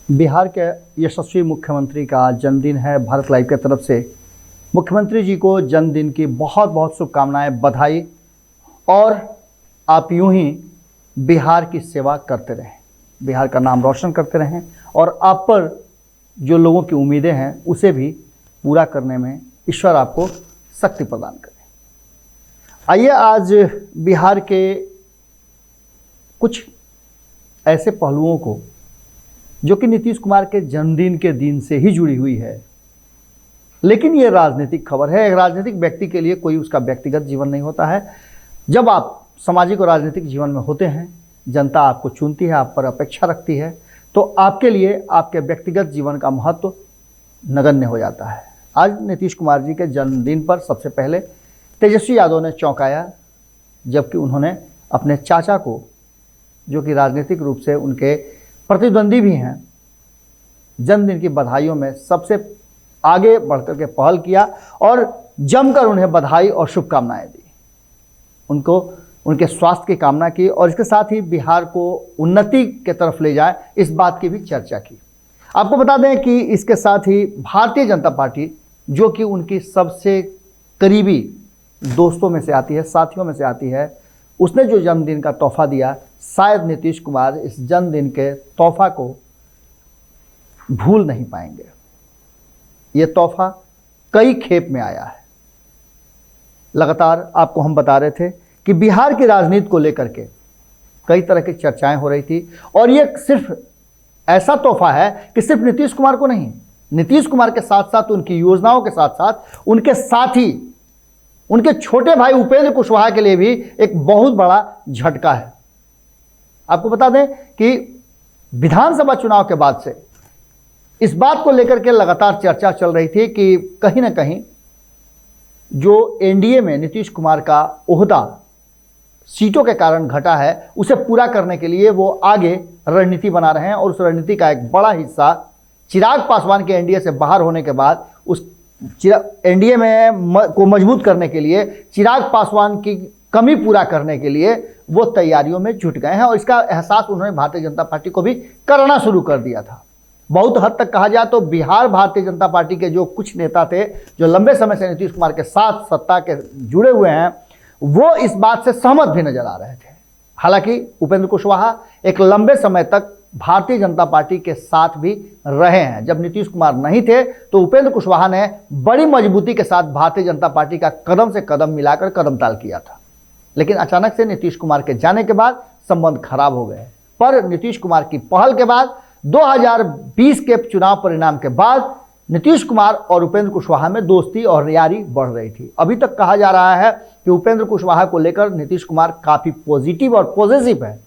बिहार के यशस्वी मुख्यमंत्री का जन्मदिन है। भारत लाइव की तरफ से मुख्यमंत्री जी को जन्मदिन की बहुत बहुत शुभकामनाएं, बधाई। और आप यूं ही बिहार की सेवा करते रहें, बिहार का नाम रोशन करते रहें और आप पर जो लोगों की उम्मीदें हैं उसे भी पूरा करने में ईश्वर आपको शक्ति प्रदान करें। आइए आज बिहार के कुछ ऐसे पहलुओं को जो कि नीतीश कुमार के जन्मदिन के दिन से ही जुड़ी हुई है, लेकिन ये राजनीतिक खबर है। एक राजनीतिक व्यक्ति के लिए कोई उसका व्यक्तिगत जीवन नहीं होता है। जब आप सामाजिक और राजनीतिक जीवन में होते हैं, जनता आपको चुनती है, आप पर अपेक्षा रखती है, तो आपके लिए आपके व्यक्तिगत जीवन का महत्व नगण्य हो जाता है। आज नीतीश कुमार जी के जन्मदिन पर सबसे पहले तेजस्वी यादव ने चौंकाया, जबकि उन्होंने अपने चाचा को, जो कि राजनीतिक रूप से उनके प्रतिद्वंदी भी हैं, जन्मदिन की बधाइयों में सबसे आगे बढ़कर के पहल किया और जमकर उन्हें बधाई और शुभकामनाएं दी। उनको उनके स्वास्थ्य की कामना की और इसके साथ ही बिहार को उन्नति के तरफ ले जाए, इस बात की भी चर्चा की। आपको बता दें कि इसके साथ ही भारतीय जनता पार्टी, जो कि उनकी सबसे करीबी दोस्तों में से आती है, साथियों में से आती है, उसने जो जन्मदिन का तोहफा दिया, शायद नीतीश कुमार इस जन्मदिन के तोहफा को भूल नहीं पाएंगे। ये तोहफा कई खेप में आया है। लगातार आपको हम बता रहे थे कि बिहार की राजनीति को लेकर के कई तरह की चर्चाएं हो रही थी और ये सिर्फ ऐसा तोहफा है कि सिर्फ नीतीश कुमार को नहीं, नीतीश कुमार के साथ साथ उनकी योजनाओं के साथ साथ उनके साथी, उनके छोटे भाई उपेंद्र कुशवाहा के लिए भी एक बहुत बड़ा झटका है। आपको बता दें कि विधानसभा चुनाव के बाद से इस बात को लेकर के लगातार चर्चा चल रही थी कि कहीं ना कहीं जो एनडीए में नीतीश कुमार का ओहदा सीटों के कारण घटा है, उसे पूरा करने के लिए वो आगे रणनीति बना रहे हैं और उस रणनीति का एक बड़ा हिस्सा चिराग पासवान के एनडीए से बाहर होने के बाद उस एनडीए में को मजबूत करने के लिए, चिराग पासवान की कमी पूरा करने के लिए वो तैयारियों में जुट गए हैं और इसका एहसास उन्होंने भारतीय जनता पार्टी को भी करना शुरू कर दिया था। बहुत हद तक कहा जाए तो बिहार भारतीय जनता पार्टी के जो कुछ नेता थे, जो लंबे समय से नीतीश कुमार के साथ सत्ता के जुड़े हुए हैं, वो इस बात से सहमत भी नजर आ रहे थे। हालांकि उपेंद्र कुशवाहा एक लंबे समय तक भारतीय जनता पार्टी के साथ भी रहे हैं। जब नीतीश कुमार नहीं थे तो उपेंद्र कुशवाहा ने बड़ी मजबूती के साथ भारतीय जनता पार्टी का कदम से कदम मिलाकर कदमताल किया था, लेकिन अचानक से नीतीश कुमार के जाने के बाद संबंध खराब हो गए। पर नीतीश कुमार की पहल के बाद 2020 के चुनाव परिणाम के बाद नीतीश कुमार और उपेंद्र कुशवाहा में दोस्ती और यारी बढ़ रही थी। अभी तक कहा जा रहा है कि उपेंद्र कुशवाहा को लेकर नीतीश कुमार काफी पॉजिटिव और पॉजिटिव है।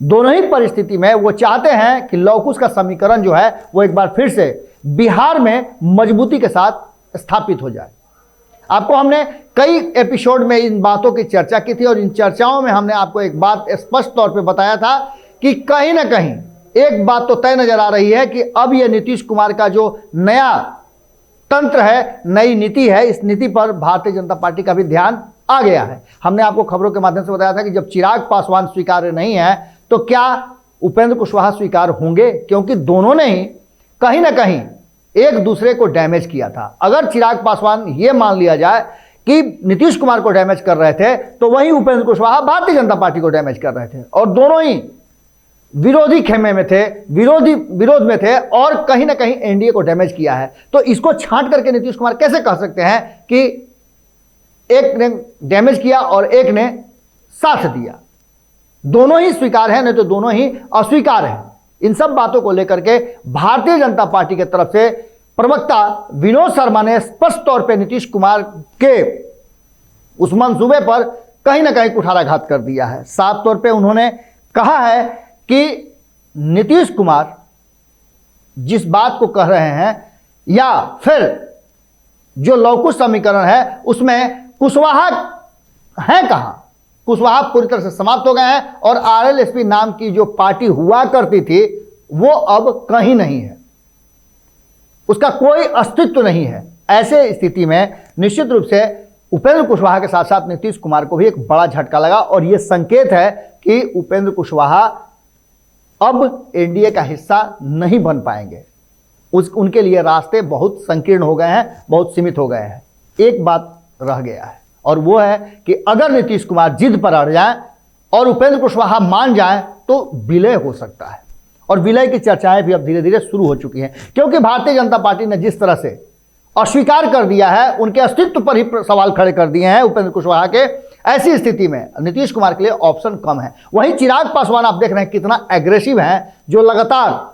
दोनों ही परिस्थिति में वो चाहते हैं कि लौकुश का समीकरण जो है वो एक बार फिर से बिहार में मजबूती के साथ स्थापित हो जाए। आपको हमने कई एपिसोड में इन बातों की चर्चा की थी और इन चर्चाओं में हमने आपको एक बात स्पष्ट तौर पे बताया था कि कहीं ना कहीं एक बात तो तय नजर आ रही है कि अब यह नीतीश कुमार का जो नया तंत्र है, नई नीति है, इस नीति पर भारतीय जनता पार्टी का भी ध्यान आ गया है। हमने आपको खबरों के माध्यम से बताया था कि जब चिराग पासवान स्वीकार्य नहीं है तो क्या उपेंद्र कुशवाहा स्वीकार होंगे, क्योंकि दोनों ने ही कहीं ना कहीं एक दूसरे को डैमेज किया था। अगर चिराग पासवान ये मान लिया जाए कि नीतीश कुमार को डैमेज कर रहे थे, तो वहीं उपेंद्र कुशवाहा भारतीय जनता पार्टी को डैमेज कर रहे थे और दोनों ही विरोधी खेमे में थे, विरोध में थे और कहीं ना कहीं एनडीए को डैमेज किया है। तो इसको छांट करके नीतीश कुमार कैसे कह सकते हैं कि एक ने डैमेज किया और एक ने साथ दिया? दोनों ही स्वीकार है, नहीं तो दोनों ही अस्वीकार है। इन सब बातों को लेकर के भारतीय जनता पार्टी की तरफ से प्रवक्ता विनोद शर्मा ने स्पष्ट तौर पे नीतीश कुमार के उस मंसूबे पर कहीं ना कहीं कुठाराघात कर दिया है। साफ तौर पे उन्होंने कहा है कि नीतीश कुमार जिस बात को कह रहे हैं या फिर जो लौकुश समीकरण है उसमें कुशवाहा है कहां? कुशवाहा पूरी तरह से समाप्त हो गए हैं और आरएलएसपी नाम की जो पार्टी हुआ करती थी वो अब कहीं नहीं है, उसका कोई अस्तित्व नहीं है। ऐसे स्थिति में निश्चित रूप से उपेंद्र कुशवाहा के साथ साथ नीतीश कुमार को भी एक बड़ा झटका लगा और यह संकेत है कि उपेंद्र कुशवाहा अब एनडीए का हिस्सा नहीं बन पाएंगे। उनके लिए रास्ते बहुत संकीर्ण हो गए हैं, बहुत सीमित हो गए हैं। एक बात रह गया है और वो है कि अगर नीतीश कुमार जिद पर अड़ जाए और उपेंद्र कुशवाहा मान जाए तो विलय हो सकता है। और विलय की चर्चाएं भी अब धीरे धीरे शुरू हो चुकी हैं, क्योंकि भारतीय जनता पार्टी ने जिस तरह से अस्वीकार कर दिया है, उनके अस्तित्व पर ही सवाल खड़े कर दिए हैं उपेंद्र कुशवाहा के, ऐसी स्थिति में नीतीश कुमार के लिए ऑप्शन कम है। वहीं चिराग पासवान आप देख रहे हैं कितना एग्रेसिव है, जो लगातार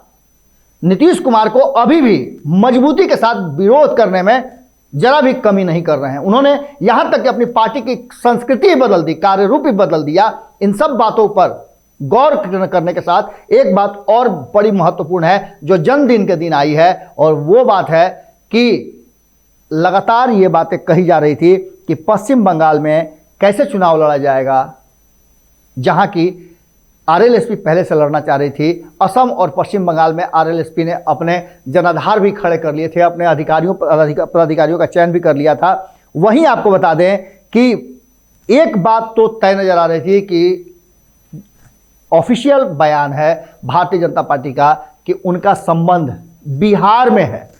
नीतीश कुमार को अभी भी मजबूती के साथ विरोध करने में जरा भी कमी नहीं कर रहे हैं। उन्होंने यहां तक कि अपनी पार्टी की संस्कृति बदल दी, कार्य रूप भी बदल दिया। इन सब बातों पर गौर करने के साथ एक बात और बड़ी महत्वपूर्ण है जो जन्मदिन के दिन आई है, और वो बात है कि लगातार ये बातें कही जा रही थी कि पश्चिम बंगाल में कैसे चुनाव लड़ा जाएगा, जहां की आरएलएसपी पहले से लड़ना चाह रही थी। असम और पश्चिम बंगाल में आरएलएसपी ने अपने जनाधार भी खड़े कर लिए थे, अपने पदाधिकारियों का चयन भी कर लिया था। वहीं आपको बता दें कि एक बात तो तय नजर आ रही थी कि ऑफिशियल बयान है भारतीय जनता पार्टी का कि उनका संबंध बिहार में है,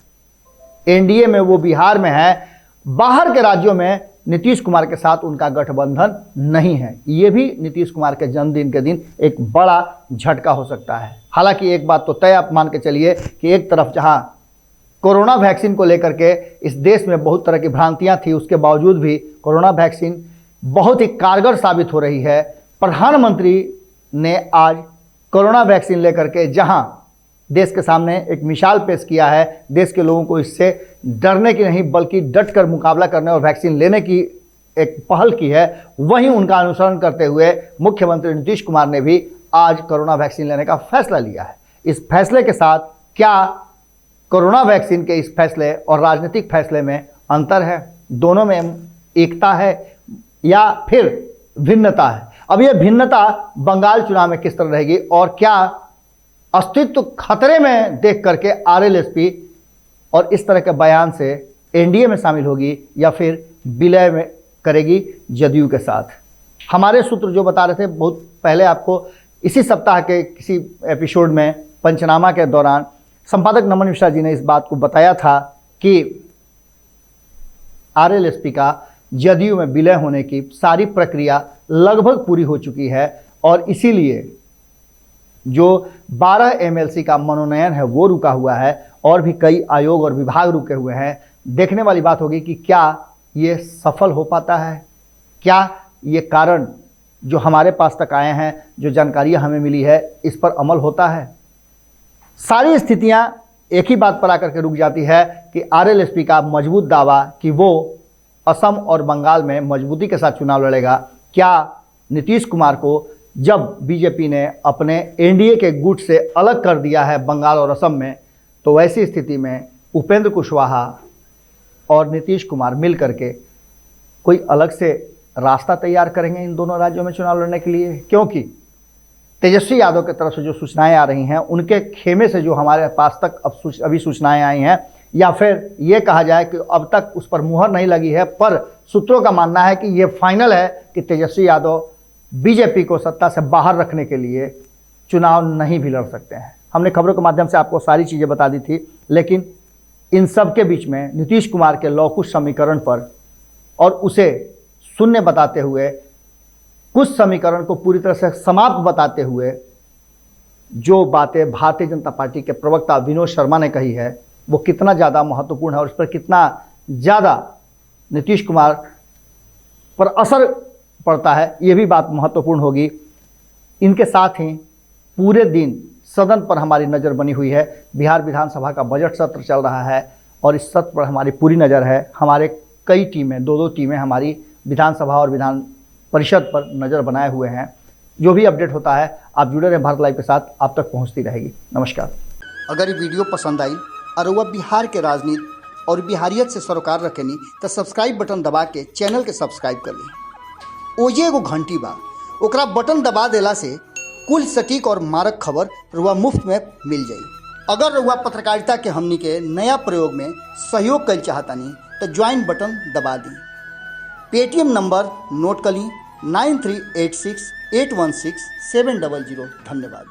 एनडीए में वो बिहार में है, बाहर के राज्यों में नीतीश कुमार के साथ उनका गठबंधन नहीं है। ये भी नीतीश कुमार के जन्मदिन के दिन एक बड़ा झटका हो सकता है। हालांकि एक बात तो तय आप मान के चलिए कि एक तरफ जहां कोरोना वैक्सीन को लेकर के इस देश में बहुत तरह की भ्रांतियां थी, उसके बावजूद भी कोरोना वैक्सीन बहुत ही कारगर साबित हो रही है। प्रधानमंत्री ने आज कोरोना वैक्सीन लेकर के जहां देश के सामने एक मिसाल पेश किया है, देश के लोगों को इससे डरने की नहीं बल्कि डट कर मुकाबला करने और वैक्सीन लेने की एक पहल की है, वहीं उनका अनुसरण करते हुए मुख्यमंत्री नीतीश कुमार ने भी आज कोरोना वैक्सीन लेने का फैसला लिया है। इस फैसले के साथ क्या कोरोना वैक्सीन के इस फैसले और राजनीतिक फैसले में अंतर है? दोनों में एकता है या फिर भिन्नता है? अब यह भिन्नता बंगाल चुनाव में किस तरह रहेगी और क्या अस्तित्व खतरे में देख करके आरएलएसपी और इस तरह के बयान से एनडीए में शामिल होगी या फिर विलय में करेगी जदयू के साथ? हमारे सूत्र जो बता रहे थे बहुत पहले, आपको इसी सप्ताह के किसी एपिसोड में पंचनामा के दौरान संपादक नमन मिश्रा जी ने इस बात को बताया था कि आरएलएसपी का जदयू में विलय होने की सारी प्रक्रिया लगभग पूरी हो चुकी है और इसीलिए जो 12 एमएलसी का मनोनयन है वो रुका हुआ है और भी कई आयोग और विभाग रुके हुए हैं। देखने वाली बात होगी कि क्या ये सफल हो पाता है, क्या ये कारण जो हमारे पास तक आए हैं, जो जानकारियां हमें मिली है, इस पर अमल होता है। सारी स्थितियां एक ही बात पर आकर के रुक जाती है कि आरएलएसपी का मजबूत दावा कि वो असम और बंगाल में मजबूती के साथ चुनाव लड़ेगा, क्या नीतीश कुमार को जब बीजेपी ने अपने एनडीए के गुट से अलग कर दिया है बंगाल और असम में, तो वैसी स्थिति में उपेंद्र कुशवाहा और नीतीश कुमार मिल करके कोई अलग से रास्ता तैयार करेंगे इन दोनों राज्यों में चुनाव लड़ने के लिए? क्योंकि तेजस्वी यादव की तरफ से जो सूचनाएं आ रही हैं, उनके खेमे से जो हमारे पास तक अभी सूचनाएं आई हैं, या फिर ये कहा जाए कि अब तक उस पर मुहर नहीं लगी है, पर सूत्रों का मानना है कि ये फाइनल है कि तेजस्वी यादव बीजेपी को सत्ता से बाहर रखने के लिए चुनाव नहीं भी लड़ सकते हैं। हमने खबरों के माध्यम से आपको सारी चीज़ें बता दी थी, लेकिन इन सब के बीच में नीतीश कुमार के लौकुश समीकरण पर और उसे शून्य बताते हुए, कुछ समीकरण को पूरी तरह से समाप्त बताते हुए जो बातें भारतीय जनता पार्टी के प्रवक्ता विनोद शर्मा ने कही है, वो कितना ज़्यादा महत्वपूर्ण है और उस पर कितना ज़्यादा नीतीश कुमार पर असर पड़ता है, ये भी बात महत्वपूर्ण होगी। इनके साथ ही पूरे दिन सदन पर हमारी नज़र बनी हुई है। बिहार विधानसभा का बजट सत्र चल रहा है और इस सत्र पर हमारी पूरी नज़र है। हमारे कई टीमें, दो टीमें हमारी विधानसभा और विधान परिषद पर नज़र बनाए हुए हैं। जो भी अपडेट होता है आप जुड़े रहें भारत लाइव के साथ, आप तक पहुंचती रहेगी। नमस्कार। अगर ये वीडियो पसंद आई और वह बिहार के राजनीति और बिहारियत से सरोकार रखेनी तो सब्सक्राइब बटन दबा के चैनल के सब्सक्राइब कर ली। ओजे एगो घंटी बा, ओकरा बटन दबा देला से कुल सटीक और मारक खबर रुआ मुफ्त में मिल जाई। अगर रुआ पत्रकारिता के हमनी के नया प्रयोग में सहयोग कर चाहतानी तो ज्वाइन बटन दबा दी। पेटीएम नंबर नोट कर ली 9386816700। धन्यवाद।